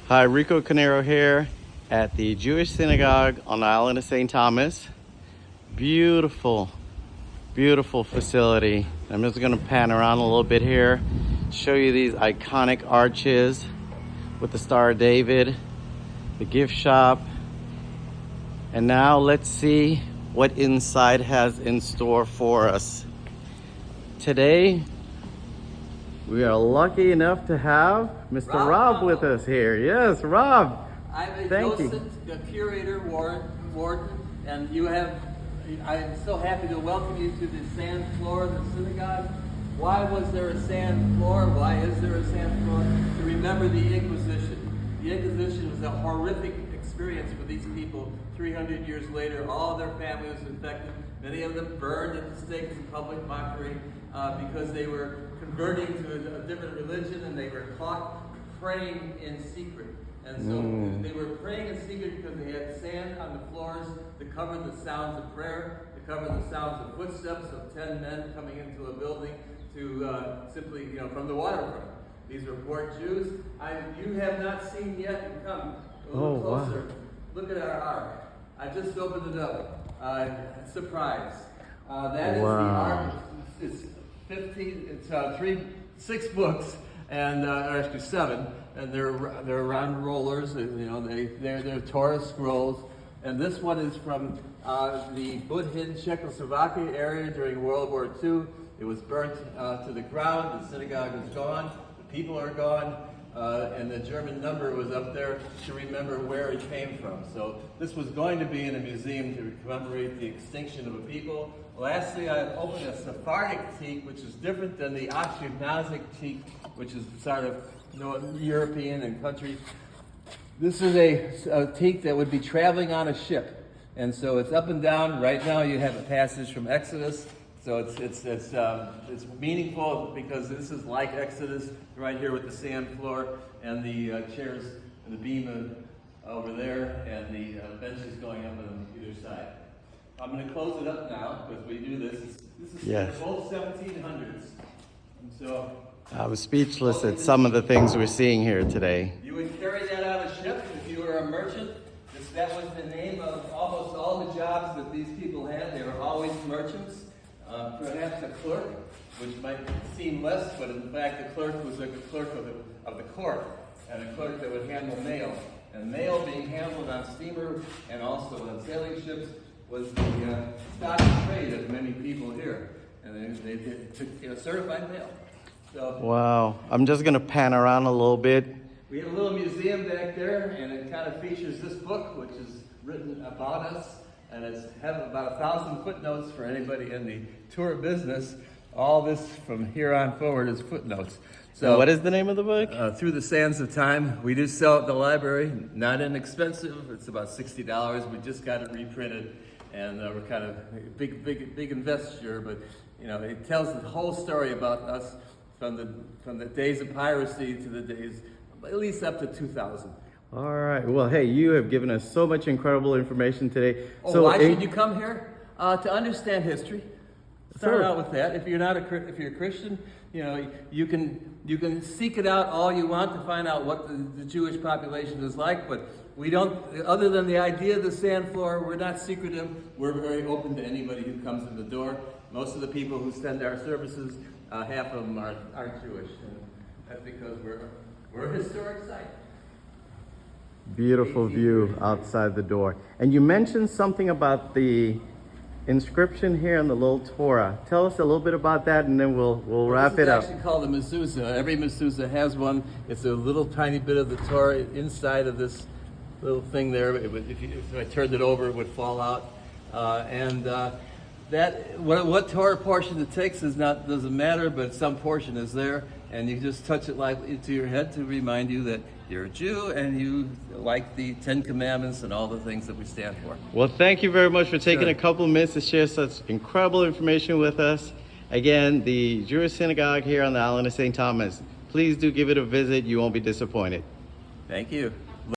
Hi, Rico Canero here at the Jewish Synagogue on the island of St. Thomas. Beautiful, beautiful facility. I'm just gonna pan around a little bit here, show you these iconic arches with the Star of David, the gift shop. And now let's see what inside has in store for us. Today, we are lucky enough to have Mr. Rob with us here. Yes, Rob. I'm a Thank docent, a curator, warden, and I'm so happy to welcome you to the sand floor of the synagogue. Why was there a sand floor? Why is there a sand floor? To remember the Inquisition. The Inquisition was a horrific experience for these people. 300 years later, all their family was infected. Many of them burned at the stake as a public mockery because they were converting to a different religion, and they were caught praying in secret. And so they were praying in secret because they had sand on the floors to cover the sounds of prayer, to cover the sounds of footsteps of 10 men coming into a building to simply, from the waterfront. These were poor Jews. You have not seen yet, come a little closer. Wow. Look at our ark. I just opened it up. Surprise. That is the ark. It's 6 books, and or actually 7, and they're round rollers. They're Torah scrolls, and this one is from the Budhin, Czechoslovakia area during World War II. It was burnt to the ground. The synagogue is gone. The people are gone. And the German number was up there to remember where it came from. So this was going to be in a museum to commemorate the extinction of a people. Lastly, I opened a Sephardic teak, which is different than the Ashkenazic teak, which is sort of European and country. This is a teak that would be traveling on a ship. And so it's up and down. Right now you have a passage from Exodus. So it's meaningful because this is like Exodus right here with the sand floor and the chairs and the beam over there and the benches going up on either side. I'm going to close it up now because we do this. This is both 1700s. And so I was speechless at some of the things we're seeing here today. You would carry that on a ship if you were a merchant. That was the name of almost all the jobs that these people had. They were always merchants. Perhaps a clerk, which might seem less, but in fact the clerk was a clerk of the court, and a clerk that would handle mail. And mail being handled on steamer and also on sailing ships was the stock of trade of many people here. And they took certified mail. So, wow, I'm just going to pan around a little bit. We have a little museum back there, and it kind of features this book, which is written about us. And it's have about 1,000 footnotes for anybody in the tour business. All this from here on forward is footnotes. So, what is the name of the book? Through the Sands of Time. We do sell it at the library. Not inexpensive. It's about $60. We just got it reprinted, and we're kind of a big investor. But it tells the whole story about us from the days of piracy to the days, at least up to 2000. All right. Well, hey, you have given us so much incredible information today. So why should you come here? To understand history. Start out with that. If you're a Christian, you can seek it out all you want to find out what the Jewish population is like. But we don't. Other than the idea of the sand floor, we're not secretive. We're very open to anybody who comes in the door. Most of the people who attend our services, half of them aren't Jewish, and that's because we're a historic site. Beautiful view outside the door. And you mentioned something about the inscription here in the little Torah. Tell us a little bit about that, and then we'll wrap it up. It's actually called a mezuzah. Every mezuzah has one. It's a little tiny bit of the Torah inside of this little thing there. If I turned it over, it would fall out. What Torah portion it takes doesn't matter, but some portion is there, and you just touch it lightly to your head to remind you that you're a Jew and you like the 10 Commandments and all the things that we stand for. Well, thank you very much for taking a couple of minutes to share such incredible information with us. Again, the Jewish Synagogue here on the island of St. Thomas. Please do give it a visit. You won't be disappointed. Thank you.